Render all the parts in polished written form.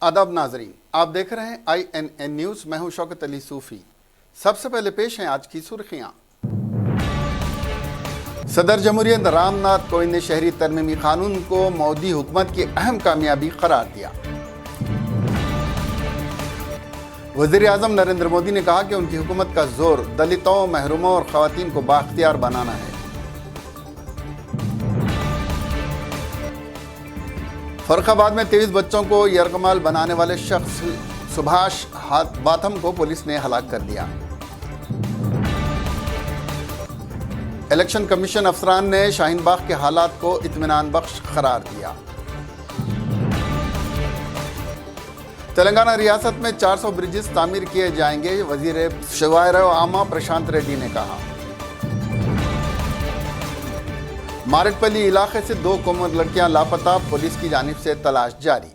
आदाब नाजरीन, आप देख रहे हैं INN न्यूज़। मैं हूं शौकत अली सूफी। सबसे पहले पेश हैं आज की सुर्खियां। सदर जमहूरियत रामनाथ कोविंद ने शहरी तरमीमी कानून को मोदी हुकूमत की अहम कामयाबी करार दिया। वज़ीर आज़म नरेंद्र मोदी ने कहा कि उनकी हुकूमत का जोर दलितों, महरूमों और खवातीन को बाख्तियार बनाना है। फर्रुखाबाद में 23 बच्चों को यरगमाल बनाने वाले शख्स सुभाष बाथम को पुलिस ने हलाक कर दिया। इलेक्शन कमीशन अफसरान ने शाहीन बाग के हालात को इत्मीनान बख्श करार दिया। तेलंगाना रियासत में 400 ब्रिजेस तामीर किए जाएंगे, वजीर शवायर आमा प्रशांत रेड्डी ने कहा। मारेटपल्ली इलाके से 2 कोमर लड़कियां लापता, पुलिस की जानिब से तलाश जारी।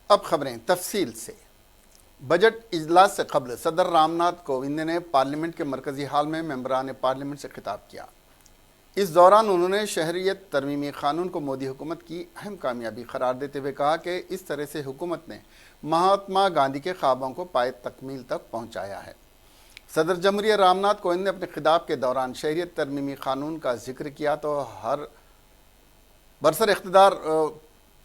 अब खबरें तफसील से। बजट इजलास से कबल सदर रामनाथ कोविंद ने पार्लियामेंट के मरकजी हाल में मेंबरान पार्लियामेंट से खिताब किया। इस दौरान उन्होंने शहरियत तरमीमी कानून को मोदी हुकूमत की अहम कामयाबी करार देते हुए कहा कि इस तरह से हुकूमत ने महात्मा गांधी के ख्वाबों को पाए तकमील तक पहुँचाया है। सदर जमहूरियत रामनाथ कोविंद ने अपने खिताब के दौरान शहरियत तरमीमी कानून का जिक्र किया तो हर बरसर इख्तिदार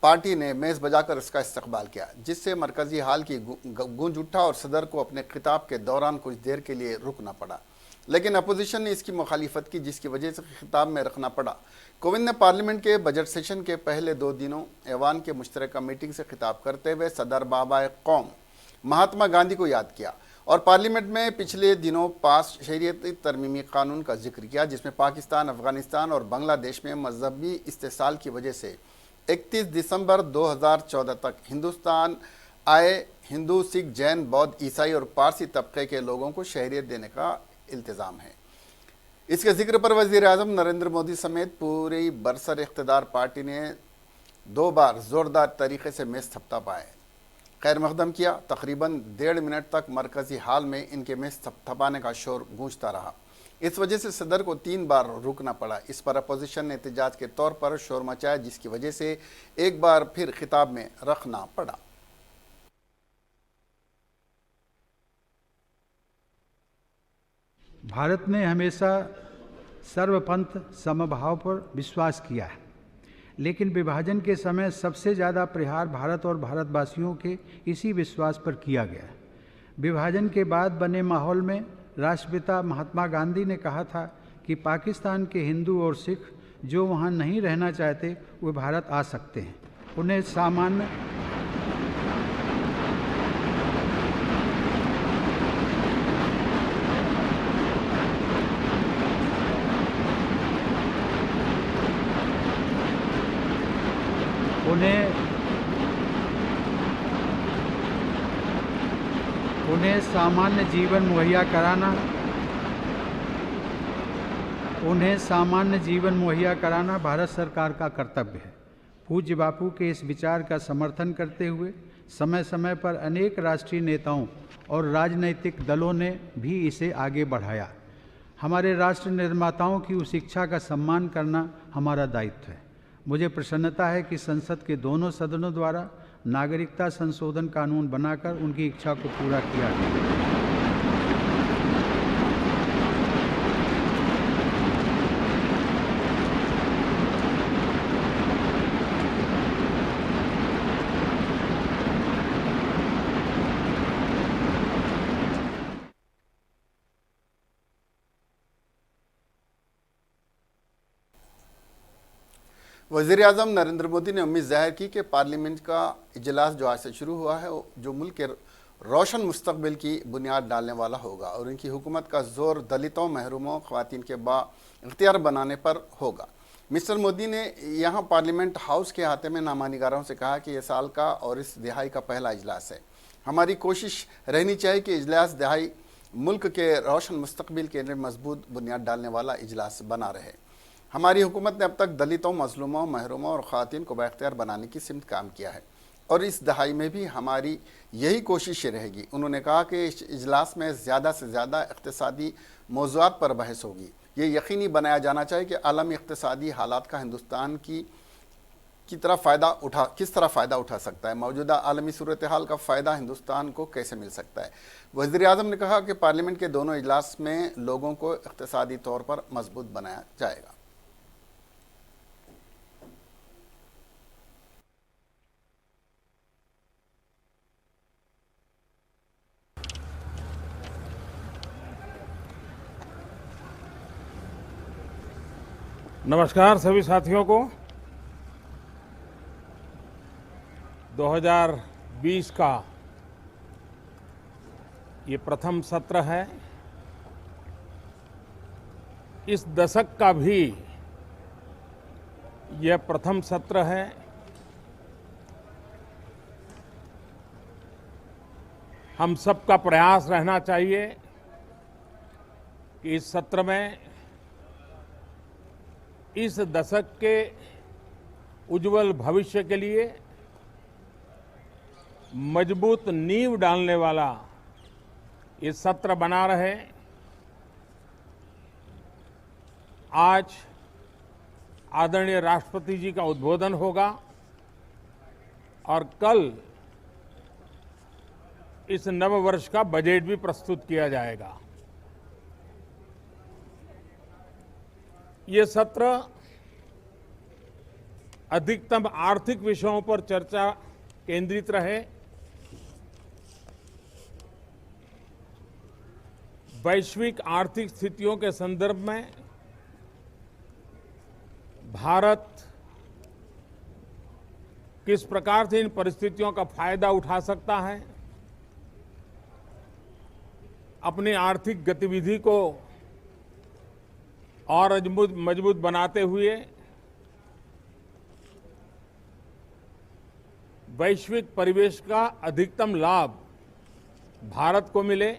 पार्टी ने मेज़ बजाकर इसका इस्तकबाल किया, जिससे मरकजी हाल की गूंज उठा और सदर को अपने खिताब के दौरान कुछ देर के लिए रुकना पड़ा। लेकिन अपोजिशन ने इसकी मुखालिफत की, जिसकी वजह से खिताब में रखना पड़ा। कोविंद ने पार्लियामेंट के बजट सेशन के पहले 2 दिनों ऐवान के मुश्तरका मीटिंग से खिताब करते हुए सदर बाबा कौम महात्मा गांधी को याद किया और पार्लियामेंट में पिछले दिनों पास शहरियत तरमीमी कानून का जिक्र किया, जिसमें पाकिस्तान, अफगानिस्तान और बांग्लादेश में मजहबी इस्तेसाल की वजह से 31 दिसंबर 2014 तक हिंदुस्तान आए हिंदू, सिख, जैन, बौद्ध, ईसाई और पारसी तबके के लोगों को शहरियत देने का इल्तिज़ाम है। इसके जिक्र पर वज़ीर आज़म नरेंद्र मोदी समेत पूरी बरसर इख्तिदार पार्टी ने 2 बार ज़ोरदार तरीके से मेज़ थपथपाए, खैर मकदम किया। तकरीबन 1.5 मिनट तक मरकजी हाल में इनके मेज़ थपथपाने का शोर गूंजता रहा। इस वजह से सदर को 3 बार रुकना पड़ा। इस पर अपोजिशन ने एहतजाज के तौर पर शोर मचाया, जिसकी वजह से एक बार फिर खिताब में रखना पड़ा। भारत ने हमेशा सर्वपंथ समभाव पर विश्वास किया है, लेकिन विभाजन के समय सबसे ज़्यादा प्रहार भारत और भारतवासियों के इसी विश्वास पर किया गया। विभाजन के बाद बने माहौल में राष्ट्रपिता महात्मा गांधी ने कहा था कि पाकिस्तान के हिंदू और सिख जो वहां नहीं रहना चाहते वे भारत आ सकते हैं। उन्हें सामान्य सामान्य जीवन मुहैया कराना भारत सरकार का कर्तव्य है। पूज्य बापू के इस विचार का समर्थन करते हुए समय समय पर अनेक राष्ट्रीय नेताओं और राजनैतिक दलों ने भी इसे आगे बढ़ाया। हमारे राष्ट्र निर्माताओं की उस इच्छा का सम्मान करना हमारा दायित्व है। मुझे प्रसन्नता है कि संसद के दोनों सदनों द्वारा नागरिकता संशोधन कानून बनाकर उनकी इच्छा को पूरा किया गया। वज़ीर आज़म नरेंद्र मोदी ने उम्मीद जाहिर की कि पार्लियामेंट का इजलास जो आज से शुरू हुआ है जो मुल्क के रोशन मुस्तकबिल की बुनियाद डालने वाला होगा और इनकी हुकूमत का जोर दलितों, महरूमों, ख़वातीन के बाख्तियार बनाने पर होगा। मिस्टर मोदी ने यहाँ पार्लियामेंट हाउस के अहाते में नामानिगारों से कहा कि यह साल का और इस दिहाई का पहला इजलास है। हमारी कोशिश रहनी चाहिए कि इजलास दिहाई मुल्क के रोशन मुस्तकबिल के लिए मजबूत बुनियाद डालने वाला इजलास बना रहे। हमारी हुकूमत ने अब तक दलितों, मजलूमों, महरूमों और ख़वातीन को बाख्तियार बनाने की सिमत काम किया है और इस दहाई में भी हमारी यही कोशिश रहेगी। उन्होंने कहा कि इस इजलास में ज़्यादा से ज़्यादा इक़्तिसादी मौज़ूआत पर बहस होगी। ये यकीनी बनाया जाना चाहिए कि आलमी इक़्तिसादी हालात का हिंदुस्तान की किस तरह फ़ायदा उठा सकता है, मौजूदा आलमी सूरत हाल का फ़ायदा हिंदुस्तान को कैसे मिल सकता है। वज़ीर आज़म ने कहा कि पार्लियामेंट के दोनों इजलास में लोगों को इक़्तिसादी तौर पर मजबूत बनाया जाएगा। नमस्कार सभी साथियों को। 2020 का ये प्रथम सत्र है। इस दशक का भी यह प्रथम सत्र है। हम सबका प्रयास रहना चाहिए कि इस सत्र में इस दशक के उज्जवल भविष्य के लिए मजबूत नींव डालने वाला ये सत्र बना रहे। आज आदरणीय राष्ट्रपति जी का उद्बोधन होगा और कल इस नव वर्ष का बजट भी प्रस्तुत किया जाएगा। ये सत्र अधिकतम आर्थिक विषयों पर चर्चा केंद्रित रहे। वैश्विक आर्थिक स्थितियों के संदर्भ में भारत किस प्रकार से इन परिस्थितियों का फायदा उठा सकता है, अपनी आर्थिक गतिविधि को और मजबूत बनाते हुए वैश्विक परिवेश का अधिकतम लाभ भारत को मिले।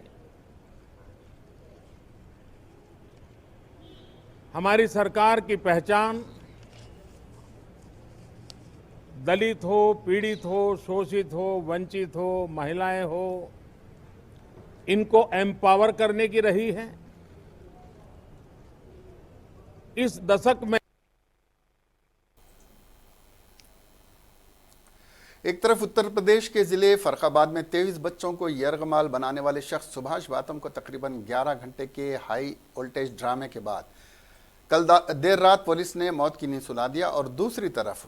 हमारी सरकार की पहचान दलित हो, पीड़ित हो, शोषित हो, वंचित हो, महिलाएं हो, इनको एम्पावर करने की रही है। इस दशक में एक तरफ उत्तर प्रदेश के जिले फर्रुखाबाद में 23 बच्चों को यरगमाल बनाने वाले शख्स सुभाष वातम को तकरीबन 11 घंटे के हाई वोल्टेज ड्रामे के बाद कल देर रात पुलिस ने मौत की नींद सुला दिया और दूसरी तरफ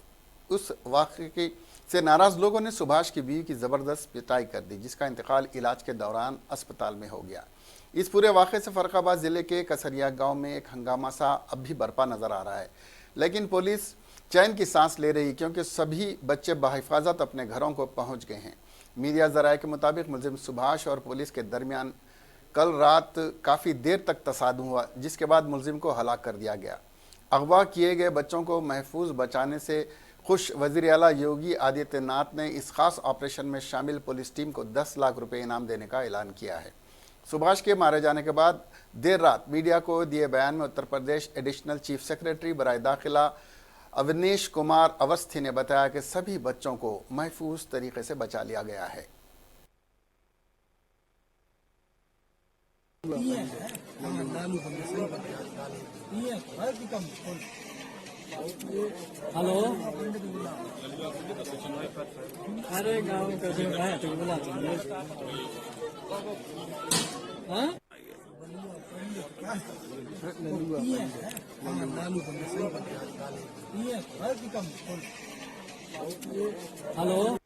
उस वाक़े से नाराज लोगों ने सुभाष की बीवी की ज़बरदस्त पिटाई कर दी, जिसका इंतकाल इलाज के दौरान अस्पताल में हो गया। इस पूरे वाक़े से फर्रुखाबाद ज़िले के कसरिया गांव में एक हंगामा सा अब भी बरपा नज़र आ रहा है, लेकिन पुलिस चैन की सांस ले रही क्योंकि सभी बच्चे बहिफाजत अपने घरों को पहुंच गए हैं। मीडिया ज़राए के मुताबिक मुलजिम सुभाष और पुलिस के दरमियान कल रात काफ़ी देर तक तसादुम हुआ, जिसके बाद मुलजिम को हलाक कर दिया गया। अगवा किए गए बच्चों को महफूज बचाने से खुश वज़ीर आला योगी आदित्यनाथ ने इस खास ऑपरेशन में शामिल पुलिस टीम को 10 लाख रुपए इनाम देने का ऐलान किया है। सुभाष के मारे जाने के बाद देर रात मीडिया को दिए बयान में Uttar Pradesh additional chief secretary बराए दाखिला अवनीश कुमार अवस्थी ने बताया कि सभी बच्चों को महफूज तरीके से बचा लिया गया है। हेलो, अरे गाँव का जो है तो बोला हेलो।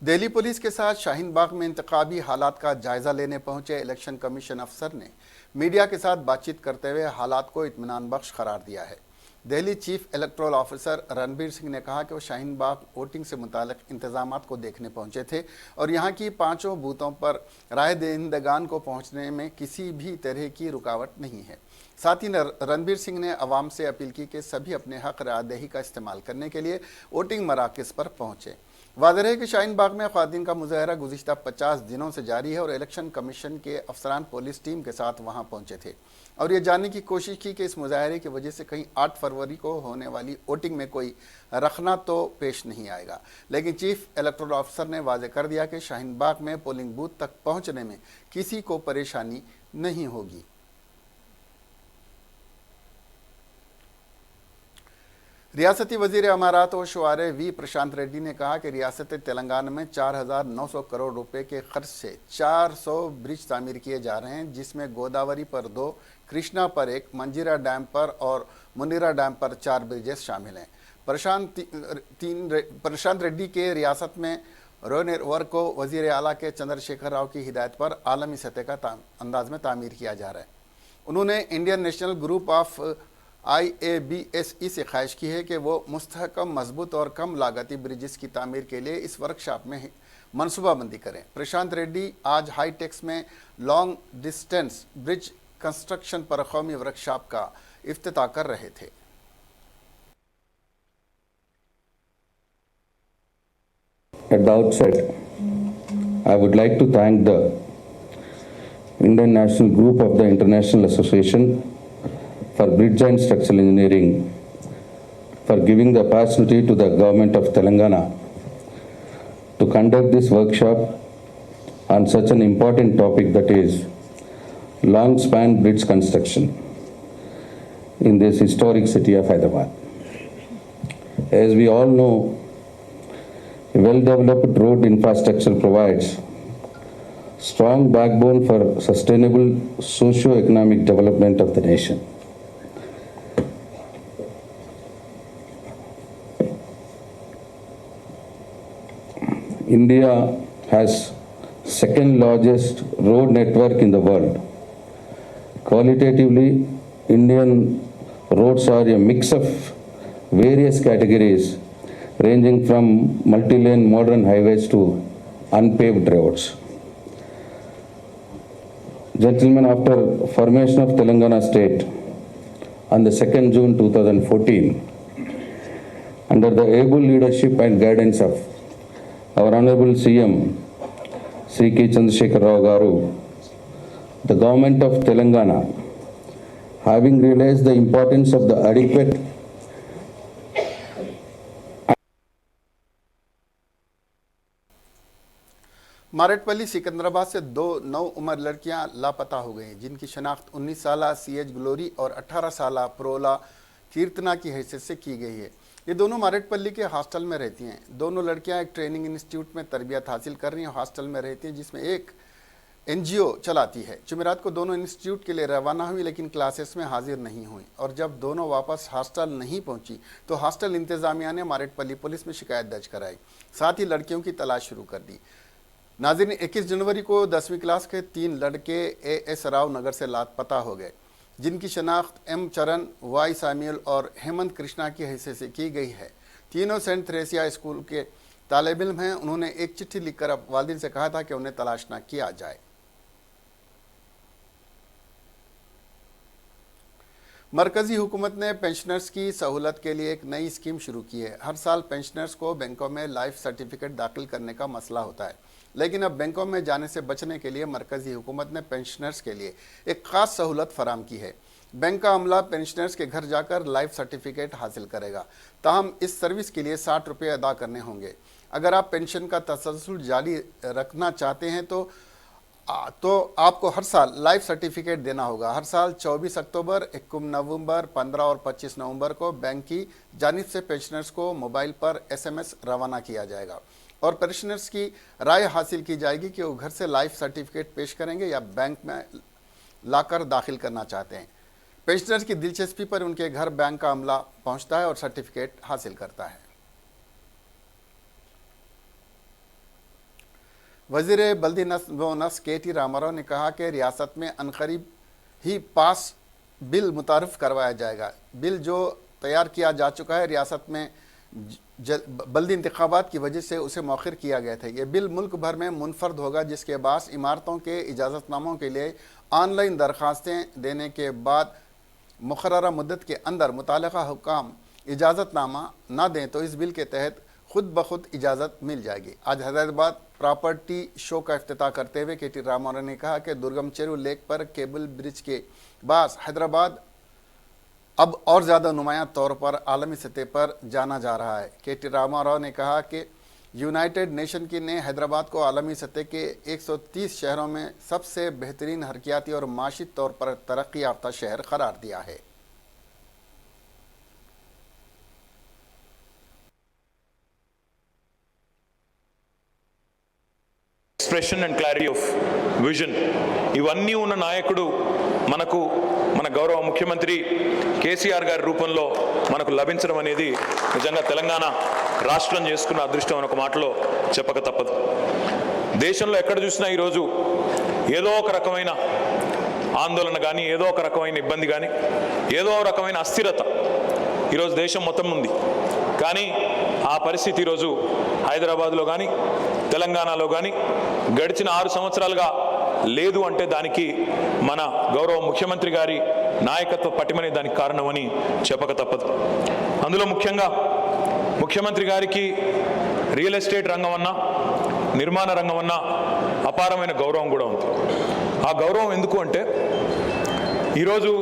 दिल्ली पुलिस के साथ शाहीन बाग में इंतखाबी हालात का जायजा लेने पहुंचे इलेक्शन कमीशन अफसर ने मीडिया के साथ बातचीत करते हुए हालात को इत्मीनान बख्श करार दिया है। Delhi chief electoral officer Ranbir Singh ने कहा कि वो शाहीन बाग वोटिंग से मुतालिक इंतजामात को देखने पहुंचे थे और यहां की 5 बूथों पर राय दहिंदगान को पहुंचने में किसी भी तरह की रुकावट नहीं है। साथ ही रणबीर सिंह ने अवाम से अपील की कि सभी अपने हक रायदही का इस्तेमाल करने के लिए वोटिंग मराकज़ पर पहुंचे। वाज़ेह है कि शाहीन बाग में ख़वातीन का मुज़ाहरा गुज़िश्ता 50 दिनों से जारी है और इलेक्शन कमीशन के अफसरान पुलिस टीम के साथ वहां पहुंचे थे और ये जानने की कोशिश की कि इस मुज़ाहरे की वजह से कहीं 8 फरवरी को होने वाली वोटिंग में कोई रखना तो पेश नहीं आएगा। लेकिन चीफ इलेक्टोरल ऑफिसर ने वाज़ेह कर दिया कि शाहीन बाग में पोलिंग बूथ तक पहुँचने में किसी को परेशानी नहीं होगी। रियासती वजीर अमारात और शुआरे वी प्रशांत रेड्डी ने कहा कि रियासत तेलंगाना में 4,900 करोड़ रुपए के खर्च से 400 ब्रिज तामीर किए जा रहे हैं, जिसमें गोदावरी पर 2, कृष्णा पर 1, मंजीरा डैम पर और मुनीरा डैम पर 4 ब्रिजेस शामिल हैं। प्रशांत रेड्डी के रियासत में रोड नेटवर्क को वजीर आला के चंद्रशेखर राव की हिदायत पर आलमी सतह का अंदाज में तामीर किया जा रहा है। उन्होंने Indian national group of IABSE से ख्वाहिश की है कि वो मुस्तहकम, मजबूत और कम लागती ब्रिजेस की तामीर के लिए इस वर्कशॉप में मनसूबाबंदी करें। प्रशांत रेड्डी आज हाईटेक्स में लॉन्ग डिस्टेंस ब्रिज कंस्ट्रक्शन पर कौमी वर्कशॉप का इफ्तिताह कर रहे थे। At the outset, I would like to thank the Indian National Group of the International Association for Bridge and Structural Engineering for giving the opportunity to the Government of Telangana to conduct this workshop on such an important topic, that is long span bridge construction in this historic city of Hyderabad. As we all know, a well-developed road infrastructure provides strong backbone for sustainable socio-economic development of the nation. India has second largest road network in the world. Qualitatively, Indian roads are a mix of various categories ranging from multi-lane modern highways to unpaved roads. Gentlemen, after formation of Telangana state on the 2nd June 2014, under the able leadership and guidance of our Honorable CM, Sri K. Chandrasekhar Rao Garu, the government of Telangana, having realized the importance of the adequate Marredpally Secunderabad से 2 नौ उम्र लड़कियां लापता हो गईं, जिनकी शनाख्त 19 साला CH glory और 18 साला प्रोला कीर्तना की हैसियत से की गई है। ये दोनों मारेटपल्ली के हॉस्टल में रहती हैं। दोनों लड़कियां एक ट्रेनिंग इंस्टीट्यूट में तरबियत हासिल कर रही हैं, हॉस्टल में रहती हैं, जिसमें एक NGO चलाती है। जुमेरात को दोनों इंस्टीट्यूट के लिए रवाना हुई, लेकिन क्लासेस में हाजिर नहीं हुई और जब दोनों वापस हॉस्टल नहीं पहुंची तो हॉस्टल इंतजामिया ने मारेटपल्ली पुलिस में शिकायत दर्ज कराई, साथ ही लड़कियों की तलाश शुरू कर दी। नाज़रीन, 21 जनवरी को 10वीं क्लास के 3 लड़के AS राव नगर से लापता हो गए, जिनकी शनाख्त M चरण, Y साम्यूल और हेमंत कृष्णा की हैसियत से की गई है। तीनों सेंट थ्रेसिया स्कूल के तालिब इल्म हैं। उन्होंने एक चिट्ठी लिखकर वालिदैन से कहा था कि उन्हें तलाश न किया जाए। मरकजी हुकूमत ने पेंशनर्स की सहूलत के लिए एक नई स्कीम शुरू की है। हर साल पेंशनर्स को बैंकों में लाइफ सर्टिफिकेट दाखिल करने का मसला होता है, लेकिन अब बैंकों में जाने से बचने के लिए मरकजी हुकूमत ने पेंशनर्स के लिए एक ख़ास सहूलत फराम की है। बैंक का अमला पेंशनर्स के घर जाकर लाइफ सर्टिफिकेट हासिल करेगा, ताहम इस सर्विस के लिए 60 रुपये अदा करने होंगे। अगर आप पेंशन का तसलसल जारी रखना चाहते हैं तो आपको हर साल लाइफ सर्टिफिकेट देना होगा। हर साल 24 अक्टूबर, 21 नवंबर, 15 और 25 नवंबर को बैंक की जानिब से पेंशनर्स को मोबाइल पर SMS रवाना किया जाएगा और पेंशनर्स की राय हासिल की जाएगी कि वो घर से लाइफ सर्टिफिकेट पेश करेंगे या बैंक में लाकर दाखिल करना चाहते हैं। पेंशनर्स की दिलचस्पी पर उनके घर बैंक का अमला पहुंचता है और सर्टिफिकेट हासिल करता है। वज़ीर बल्दी नस्ल व नस्ल KT रामाराव ने कहा कि रियासत में अनकरीब ही पास बिल मुतारफ़ करवाया जाएगा। बिल जो तैयार किया जा चुका है, रियासत में बल्दी इंतखाबात की वजह से उसे मौखिर किया गया था। ये बिल मुल्क भर में मुनफरद होगा, जिसके बाद इमारतों के इजाज़तनामों के लिए ऑनलाइन दरख्वास्तें देने के बाद मुकर्ररा मुद्दत के अंदर मुताल्लिक़ा हुक्काम इजाज़तनामा न दें तो इस बिल के तहत खुद ब खुद इजाज़त मिल जाएगी। आज हैदराबाद प्रॉपर्टी शो का इफ्तिताह करते हुए के टी रामाराव ने कहा कि दुर्गम चेरू लेक पर केबल ब्रिज के बाद हैदराबाद अब और ज़्यादा नुमायां तौर पर आलमी सतह पर जाना जा रहा है। के टी रामाराव ने कहा कि यूनाइटेड नेशन की ने हैदराबाद को आलमी सतह के 130 शहरों में सबसे बेहतरीन हरकियाती और माशी तौर पर तरक्की याफ्ता शहर करार दिया है। Expression and clarity of vision ఇవన్నీ ఉన్న నాయకుడు మనకు మన గౌరవ ముఖ్యమంత్రి కేసీఆర్ గారి రూపంలో మనకు లభించడం అనేది నిజంగా తెలంగాణ రాష్ట్రం చేసుకున్న అదృష్టం అని ఒక మాటలో చెప్పక తప్పదు. దేశంలో ఎక్కడ చూసినా ఈరోజు ఏదో ఒక రకమైన ఆందోళన కానీ, ఏదో ఒక రకమైన ఇబ్బంది కానీ, ఏదో ఒక రకమైన అస్థిరత ఈరోజు దేశం మొత్తం ఉంది. కానీ ఆ పరిస్థితి ఈరోజు హైదరాబాద్లో కానీ, తెలంగాణలో కానీ గడిచిన 6 సంవత్సరాలుగా లేదు అంటే దానికి మన గౌరవ ముఖ్యమంత్రి గారి నాయకత్వ పటిమనే దానికి కారణమని చెప్పక తప్పదు. అందులో ముఖ్యంగా ముఖ్యమంత్రి గారికి రియల్ ఎస్టేట్ రంగం అన్నా, నిర్మాణ రంగం అన్నా అపారమైన గౌరవం కూడా ఉంది. ఆ గౌరవం ఎందుకు అంటే ఈరోజు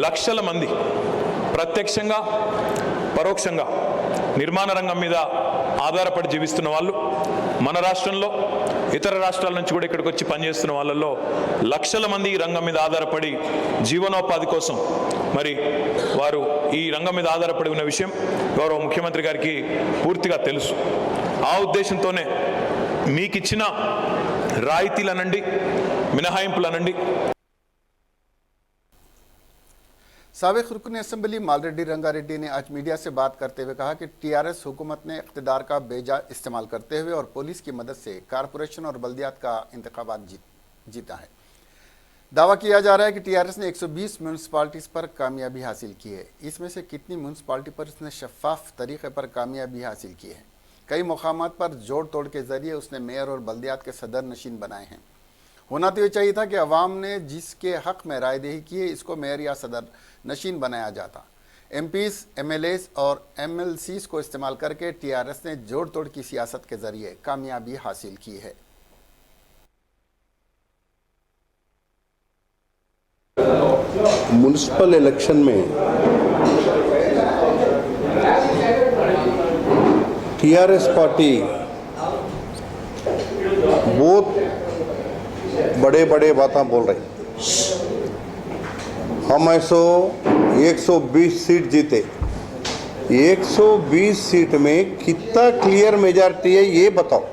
లక్షల మంది ప్రత్యక్షంగా పరోక్షంగా నిర్మాణ రంగం మీద ఆధారపడి జీవిస్తున్న వాళ్ళు మన రాష్ట్రంలో, ఇతర రాష్ట్రాల నుంచి కూడా ఇక్కడికి వచ్చి పనిచేస్తున్న వాళ్ళల్లో లక్షల మంది ఈ రంగం మీద ఆధారపడి జీవనోపాధి కోసం మరి వారు ఈ రంగం మీద ఆధారపడి ఉన్న విషయం గౌరవ ముఖ్యమంత్రి గారికి పూర్తిగా తెలుసు. ఆ ఉద్దేశంతోనే మీకు ఇచ్చిన రాయితీలనండి, మినహాయింపులనండి. साबिक रुकन असम्बली मालरेड्डी रंगारेड्डी ने आज मीडिया से बात करते हुए कहा कि टीआरएस हुकूमत ने इक़्तिदार का बेजा इस्तेमाल करते हुए और पुलिस की मदद से कारपोरेशन और बल्दियात का इंतखाबात जीता है। दावा किया जा रहा है कि टीआरएस ने 120 म्यूनसिपालिटीज़ पर कामयाबी हासिल की है। इसमें से कितनी म्यूनसिपालिटी पर उसने शफाफ तरीके पर कामयाबी हासिल की है। कई मकामात पर जोड़ तोड़ के ज़रिए उसने मेयर और बल्दियात के सदर नशीन बनाए हैं। होना तो ये चाहिए था कि अवाम ने जिसके हक़ में रायदही की है इसको मेयर या सदर नशीन बनाया जाता। एमपीज़, एमएलएज़ और एमएलसीज़ को इस्तेमाल करके टीआरएस ने जोड़ तोड़ की सियासत के ज़रिए कामयाबी हासिल की है। म्युनिसिपल इलेक्शन में टीआरएस पार्टी बहुत बड़े बड़े बातें बोल रही। हम ऐसो 120 सीट जीते, 120 सीट में कितना क्लियर मेजॉरिटी है ये बताओ।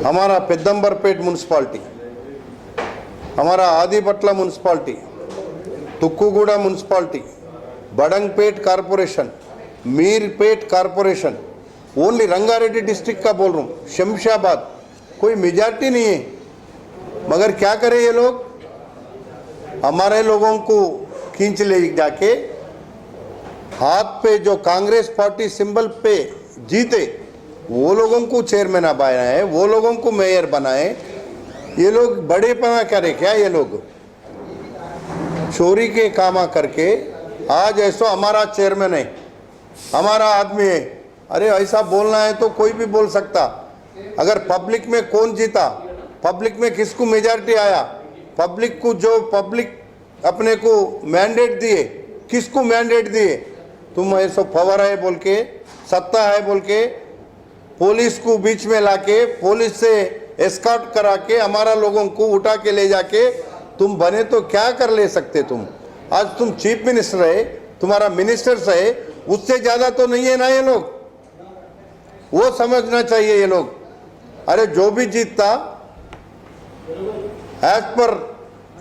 हमारा पेद्दंबरपेट म्यूनसिपालिटी, हमारा Adibatla municipality, Tukkuguda municipality, Badangpet corporation, Meerpet corporation, only Rangareddy district का बोल रहा हूँ, शमशाबाद, कोई मेजॉरिटी नहीं है। मगर क्या करें ये लोग, हमारे लोगों को खींच ले जाके हाथ पे जो कांग्रेस पार्टी सिंबल पे जीते वो लोगों को चेयरमैन बनाए, वो लोगों को मेयर बनाए। ये लोग बड़े पना करे क्या? ये लोग चोरी के कामा करके आज ऐसा हमारा चेयरमैन है, हमारा आदमी है। अरे ऐसा बोलना है तो कोई भी बोल सकता। अगर पब्लिक में कौन जीता, पब्लिक में किसको मेजॉरिटी आया, पब्लिक को जो पब्लिक अपने को मैंडेट दिए, किसको मैंडेट दिए? तुम ऐसा फवारा है बोल के, सत्ता है बोल के, पुलिस को बीच में लाके पुलिस से एस्कॉर्ट करा के हमारा लोगों को उठा के ले जाके तुम बने तो क्या कर ले सकते तुम? आज तुम चीफ मिनिस्टर है, तुम्हारा मिनिस्टर्स है, उससे ज़्यादा तो नहीं है ना ये लोग। वो समझना चाहिए ये लोग। अरे जो भी जीतता एज पर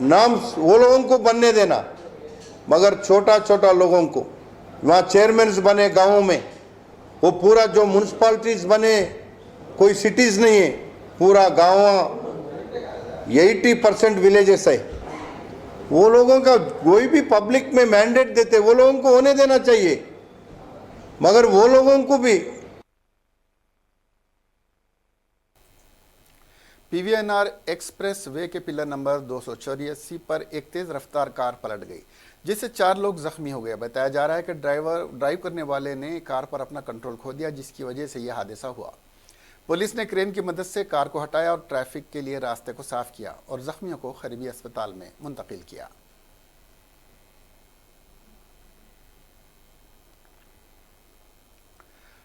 नाम वो लोगों को बनने देना, मगर छोटा छोटा लोगों को वहाँ चेयरमैन्स बने गाँवों में, वो पूरा जो म्यूनसिपालिटीज़ बने, कोई सिटीज़ नहीं है, पूरा गाँव 80% विलेजेस है। वो लोगों का कोई भी पब्लिक में मैंडेट देते वो लोगों को होने देना चाहिए, मगर वो लोगों को भी पीवीएनआर एक्सप्रेस वे के पिलर नंबर 284 पर एक तेज रफ्तार कार पलट गई, जिससे 4 लोग जख्मी हो गए। बताया जा रहा है कि ड्राइव करने वाले ने कार पर अपना कंट्रोल खो दिया, जिसकी वजह से यह हादसा हुआ। पुलिस ने क्रेन की मदद से कार को हटाया और ट्रैफिक के लिए रास्ते को साफ किया और जख्मियों को करीबी अस्पताल में मुंतकिल किया।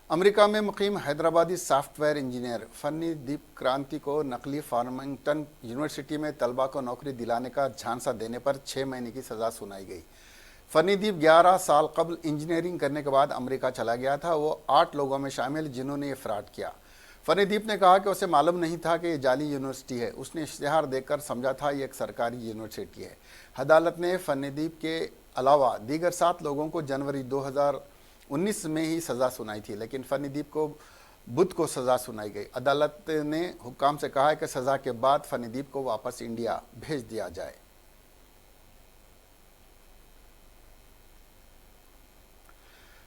अमेरिका में मुकीम हैदराबादी सॉफ्टवेयर इंजीनियर फन्नीदीप क्रांति को नकली फार्मिंगटन यूनिवर्सिटी में तलबा को नौकरी दिलाने का झांसा देने पर 6 महीने की सज़ा सुनाई गई। फन्नीदीप 11 साल कबल इंजीनियरिंग करने के बाद अमेरिका चला गया था। वो 8 लोगों में शामिल जिन्होंने ये फ्रॉड किया। फन्नीदीप ने कहा कि उसे मालूम नहीं था कि ये जाली यूनिवर्सिटी है। उसने इश्तिहार देखकर समझा था ये एक सरकारी यूनिवर्सिटी है। अदालत ने फन्नीदीप के अलावा दीगर 7 लोगों को जनवरी 2019 में ही सज़ा सुनाई थी, लेकिन फन्नीदीप को बुध को सज़ा सुनाई गई। अदालत ने हुक्काम से कहा है कि सज़ा के बाद फन्नीदीप को वापस इंडिया भेज दिया जाए।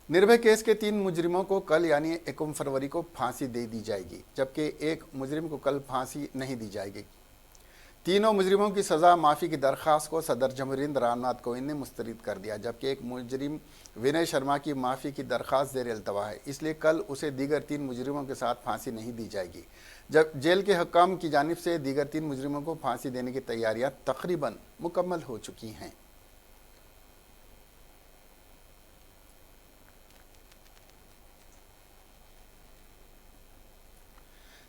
निर्भया केस के 3 मुजरिमों को कल यानी 1 फरवरी को फांसी दे दी जाएगी, जबकि एक मुजरिम को कल फांसी नहीं दी जाएगी। तीनों मुजरिमों की सज़ा माफ़ी की दरख्वास्त को सदर जमहूरियत रामनाथ कोविंद ने मुस्तरद कर दिया, जबकि एक मुजरिम विनय शर्मा की माफ़ी की दरख्वास्त ज़ेर अल्तवा है, इसलिए कल उसे दीगर 3 मुजरिमों के साथ फांसी नहीं दी जाएगी। जब जेल के हुक्काम की जानिब से दीगर 3 मुजरिमों को फांसी देने की तैयारियाँ तकरीबन मुकम्मल हो चुकी हैं।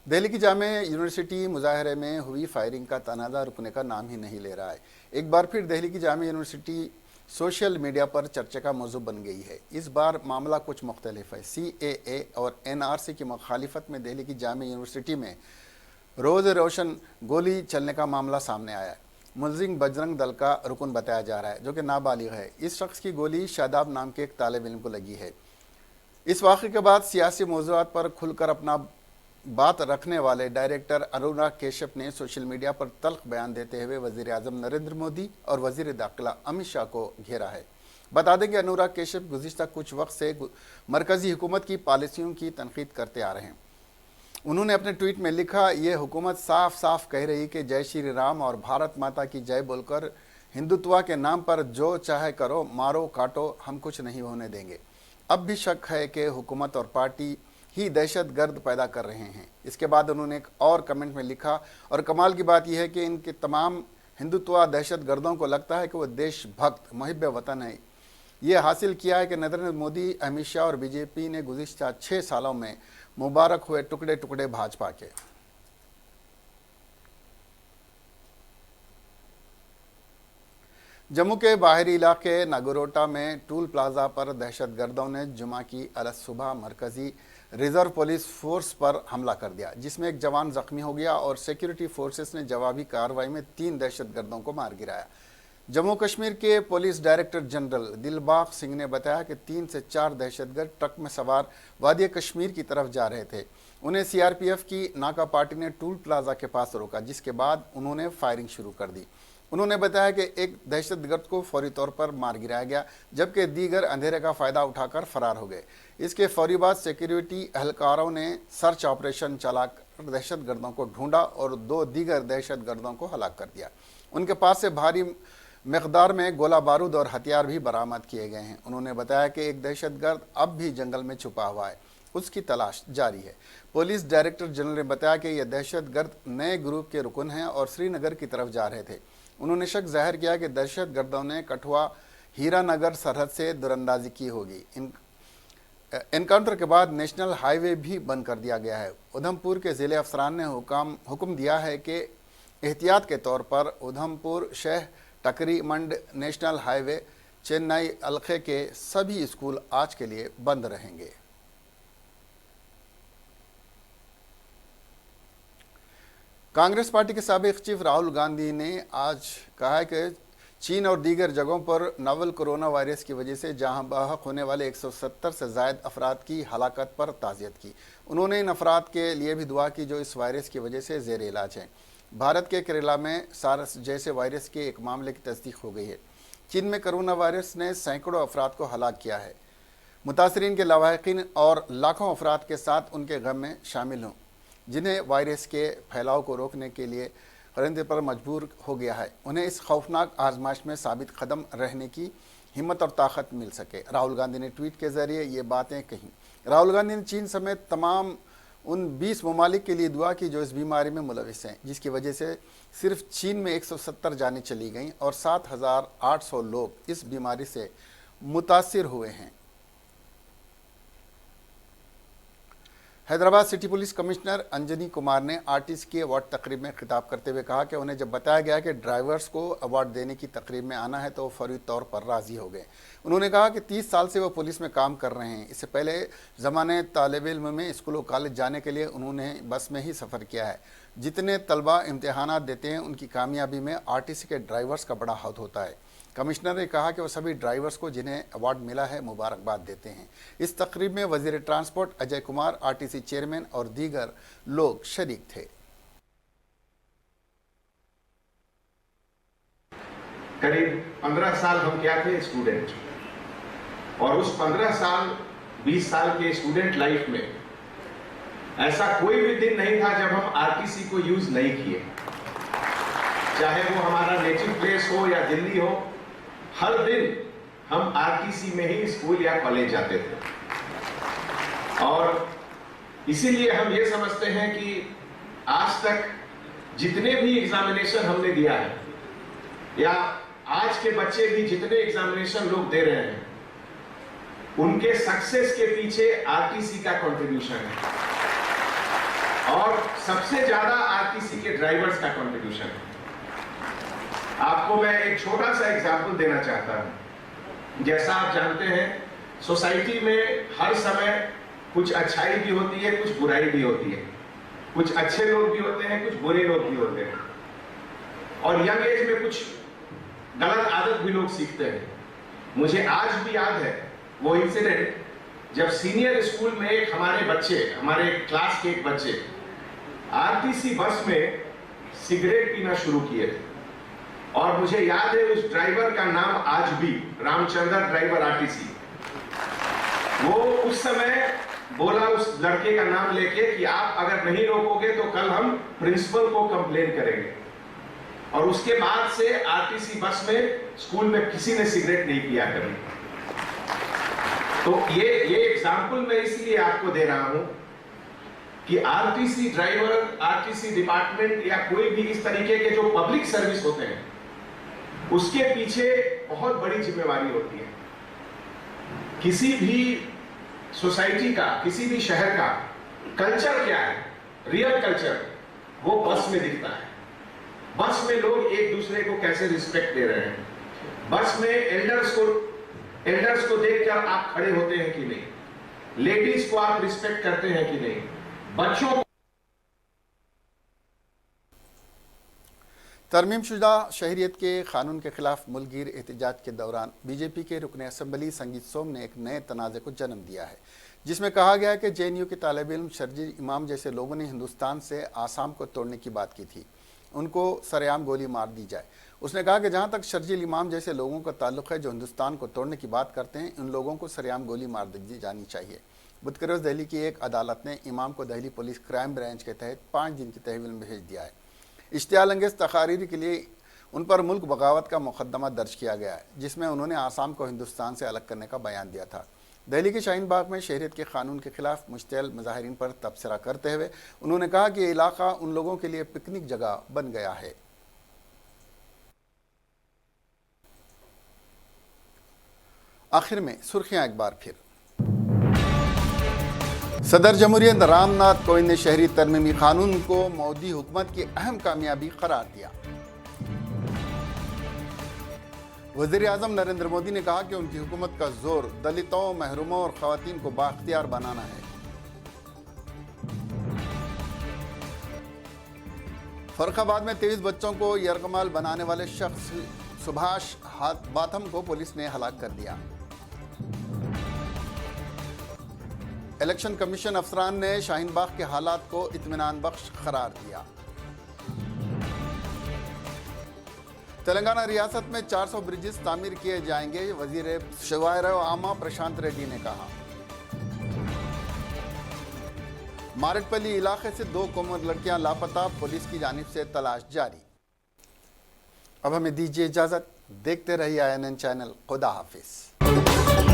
दिल्ली की जामिया यूनिवर्सिटी मुजाहरे में हुई फायरिंग का तनाज़ा रुकने का नाम ही नहीं ले रहा है। एक बार फिर दिल्ली की जामिया यूनिवर्सिटी सोशल मीडिया पर चर्चा का मौजू बन गई है। इस बार मामला कुछ मुख्तलिफ है। CAA और NRC की मुखालिफत में दिल्ली की जामिया यूनिवर्सिटी में रोज़ रोशन गोली चलने का मामला सामने आया है। मुलजिम बजरंग दल का रुकन बताया जा रहा है, जो कि नाबालिग है। इस शख्स की गोली शादाब नाम के एक तालिब इल्म को लगी है। इस वाक़े के बाद सियासी मौज़ूआत पर खुलकर अपना बात रखने वाले डायरेक्टर अनुराग कश्यप ने सोशल मीडिया पर तल्ख बयान देते हुए वज़ीर आज़म नरेंद्र मोदी और वज़ीर दाखिला अमित शाह को घेरा है। बता दें कि अनुराग कश्यप गुज़िश्ता कुछ वक्त से मरकज़ी हुकूमत की पॉलिसियों की तनकीद करते आ रहे हैं। उन्होंने अपने ट्वीट में लिखा, ये हुकूमत साफ साफ कह रही कि जय श्री राम और भारत माता की जय बोलकर हिंदुत्व के नाम पर जो चाहे करो, मारो काटो, हम कुछ नहीं होने देंगे। अब भी शक है कि हुकूमत और पार्टी ही दहशत गर्द पैदा कर रहे हैं। इसके बाद उन्होंने एक और कमेंट में लिखा, और कमाल की बात यह है कि इनके तमाम हिंदुत्व दहशत गर्दों को लगता है कि वो देशभक्त मुहिब वतन है। ये हासिल किया है कि नरेंद्र मोदी, अमित शाह और बीजेपी ने गुज़िश्ता 6 सालों में मुबारक हुए टुकड़े टुकड़े भाजपा के। जम्मू के बाहरी इलाके नागरोटा में टूल प्लाजा पर दहशत गर्दों ने जुमा की अलसुबह मरकजी रिजर्व पुलिस फोर्स पर हमला कर दिया, जिसमें एक जवान जख्मी हो गया और सिक्योरिटी फोर्सेस ने जवाबी कार्रवाई में 3 दहशत गर्दों को मार गिराया। जम्मू कश्मीर के police director general Dilbag Singh ने बताया कि 3 से 4 दहशतगर्द ट्रक में सवार वादी कश्मीर की तरफ जा रहे थे। उन्हें CRPF की नाका पार्टी ने टूल प्लाजा के पास रोका, जिसके बाद उन्होंने फायरिंग शुरू कर दी। उन्होंने बताया कि एक दहशतगर्द को फौरी तौर पर मार गिराया गया, जबकि दीगर अंधेरे का फ़ायदा उठाकर फरार हो गए। इसके फौरी बाद सिक्योरिटी एहलकारों ने सर्च ऑपरेशन चलाकर दहशतगर्दों को ढूंढा और 2 दीगर दहशतगर्दों को हलाक कर दिया। उनके पास से भारी मकदार में गोला बारूद और हथियार भी बरामद किए गए हैं। उन्होंने बताया कि एक दहशतगर्द अब भी जंगल में छुपा हुआ है, उसकी तलाश जारी है। पुलिस डायरेक्टर जनरल ने बताया कि यह दहशतगर्द नए ग्रुप के रुकन हैं और श्रीनगर की तरफ जा रहे थे। उन्होंने शक जाहिर किया कि दहशतगर्दों ने कठुआ हीरानगर सरहद से दूरंदाजी की होगी। एनकाउंटर के बाद नेशनल हाईवे भी बंद कर दिया गया है। उधमपुर के ज़िले अफसरान ने हुक्म दिया है कि एहतियात के तौर पर उधमपुर शहर टकरी मंड नेशनल हाईवे चेन्नई इलाके के सभी स्कूल आज के लिए बंद रहेंगे। कांग्रेस पार्टी के साबिक चीफ राहुल गांधी ने आज कहा है कि चीन और दीगर जगहों पर नोवेल कोरोना वायरस की वजह से जहां बहक होने वाले 170 से ज़ायद अफराद की हलाकत पर ताज़ियत की। उन्होंने इन अफराद के लिए भी दुआ की जो इस वायरस की वजह से ज़ेर इलाज हैं। भारत के केरला में सार्स जैसे वायरस के एक मामले की तस्दीक हो गई है। चीन में कोरोना वायरस ने सैकड़ों अफराद को हलाक किया है। मुतासरीन के लवाहिकीन और लाखों अफराद के साथ उनके गम में शामिल हों। जिन्हें वायरस के फैलाव को रोकने के लिए खरीदने पर मजबूर हो गया है, उन्हें इस खौफनाक आजमाइश में साबित कदम रहने की हिम्मत और ताकत मिल सके। राहुल गांधी ने ट्वीट के जरिए ये बातें कहीं। राहुल गांधी ने चीन समेत तमाम उन 20 ममालिक के लिए दुआ की जो इस बीमारी में मुलविस हैं, जिसकी वजह से सिर्फ चीन में 170 जानें चली गईं और 7,800 लोग इस बीमारी से मुतासिर हुए हैं। Hyderabad city police commissioner Anjani Kumar ने आर्टिस्ट की अवार्ड तकरीब में खिताब करते हुए कहा कि उन्हें जब बताया गया कि ड्राइवर्स को अवार्ड देने की तकरीब में आना है तो वो फौरी तौर पर राज़ी हो गए। उन्होंने कहा कि 30 साल से वो पुलिस में काम कर रहे हैं। इससे पहले ज़माने तालिब इल्म में स्कूल और कॉलेज जाने के लिए उन्होंने बस में ही सफ़र किया है। जितने तलबा इम्तिहानात देते हैं उनकी कामयाबी में आरटीसी के ड्राइवर्स का बड़ा हाथ होता है। कमिश्नर ने कहा कि वो सभी ड्राइवर्स को जिन्हें अवार्ड मिला है मुबारकबाद देते हैं। इस तकरीब में वजीर transport Ajay Kumar, RTC chairman और दीगर लोग शरीक थे। करीब 15 साल हम क्या थे स्टूडेंट, और उस 15 साल 20 साल के स्टूडेंट लाइफ में ऐसा कोई भी दिन नहीं था जब हम आरटीसी को यूज नहीं किए। चाहे वो हमारा नेटिव प्लेस हो या दिल्ली हो, हर दिन हम आरटीसी में ही स्कूल या कॉलेज जाते थे। और इसीलिए हम ये समझते हैं कि आज तक जितने भी एग्जामिनेशन हमने दिया है या आज के बच्चे भी जितने एग्जामिनेशन लोग दे रहे हैं, उनके सक्सेस के पीछे आरटीसी का कंट्रीब्यूशन है और सबसे ज्यादा आरटीसी के ड्राइवर्स का कंट्रीब्यूशन है। आपको मैं एक छोटा सा एग्जाम्पल देना चाहता हूं। जैसा आप जानते हैं, सोसाइटी में हर समय कुछ अच्छाई भी होती है, कुछ बुराई भी होती है, कुछ अच्छे लोग भी होते हैं, कुछ बुरे लोग भी होते हैं, और यंग एज में कुछ गलत आदत भी लोग सीखते हैं। मुझे आज भी याद है वो इंसिडेंट जब सीनियर स्कूल में एक हमारे क्लास के एक बच्चे आरटीसी बस में सिगरेट पीना शुरू किए थे, और मुझे याद है उस ड्राइवर का नाम आज भी रामचंद्र ड्राइवर आरटीसी। वो उस समय बोला उस लड़के का नाम लेके कि आप अगर नहीं रोकोगे तो कल हम प्रिंसिपल को कंप्लेन करेंगे। और उसके बाद से आरटीसी बस में स्कूल में किसी ने सिगरेट नहीं पिया कभी। तो ये एग्जाम्पल मैं इसलिए आपको दे रहा हूं कि आरटीसी ड्राइवर, आरटीसी डिपार्टमेंट या कोई भी इस तरीके के जो पब्लिक सर्विस होते हैं, उसके पीछे बहुत बड़ी जिम्मेवारी होती है। किसी भी सोसाइटी का, किसी भी शहर का कल्चर क्या है, रियल कल्चर, वो बस में दिखता है। बस में लोग एक दूसरे को कैसे रिस्पेक्ट दे रहे हैं, बस में एल्डर्स को देखकर आप खड़े होते हैं कि नहीं, लेडीज को आप रिस्पेक्ट करते हैं कि नहीं, बच्चों। तरमीमशुदा शहरियत के कानून के खिलाफ मुल्कगीर एहतजाज के दौरान बीजेपी के रुकन असम्बली संगीत सोम ने एक नए तनाज़े को जन्म दिया है, जिसमें कहा गया कि जेएनयू के तालिब इल्म शर्जील इमाम जैसे लोगों ने हिंदुस्तान से आसाम को तोड़ने की बात की थी, उनको सरेआम गोली मार दी जाए। उसने कहा कि जहां तक शर्जील इमाम जैसे लोगों का ताल्लुक़ है जो हिंदुस्तान को तोड़ने की बात करते हैं, इन लोगों को सरेआम गोली मार दी जानी चाहिए। बुध के रोज़ दिल्ली की एक अदालत ने इमाम को दिल्ली पुलिस क्राइम ब्रांच के तहत 5 दिन की तहवील में भेज दिया है। इश्तियाल अंगेज़ तकारीर के लिए उन पर मुल्क बगावत का मुकदमा दर्ज किया गया है, जिसमें उन्होंने आसाम को हिंदुस्तान से अलग करने का बयान दिया था। दिल्ली के शाहीन बाग में शहरियत के कानून के खिलाफ मुश्तइल मुजाहिरीन पर तबसरा करते हुए उन्होंने कहा कि ये इलाका उन लोगों के लिए पिकनिक जगह बन गया है। आखिर में सुर्खियां एक बार फिर। सदर जमहूरियत रामनाथ कोविंद ने शहरी तरमीमी कानून को मोदी हुकूमत की अहम कामयाबी करार दिया। वज़ीर आज़म नरेंद्र मोदी ने कहा कि उनकी हुकूमत का जोर दलितों, महरूमों और ख़वातीन को बाख्तियार बनाना है। फर्रुखाबाद में 23 बच्चों को यरगमाल बनाने वाले शख्स सुभाष बाथम को पुलिस ने हलाक कर दिया। इलेक्शन कमीशन अफसरान ने शाहीन बाग के हालात को इत्मीनान बख्श करार दिया। तेलंगाना रियासत में 400 ब्रिजेस तामीर किए जाएंगे, वजीर शवायर आमा प्रशांत रेड्डी ने कहा। मारटपल्ली इलाके से 2 कोमर लड़कियां लापता, पुलिस की जानिब से तलाश जारी। अब हमें दीजिए इजाजत, देखते रहिए INN चैनल। खुदा हाफिज।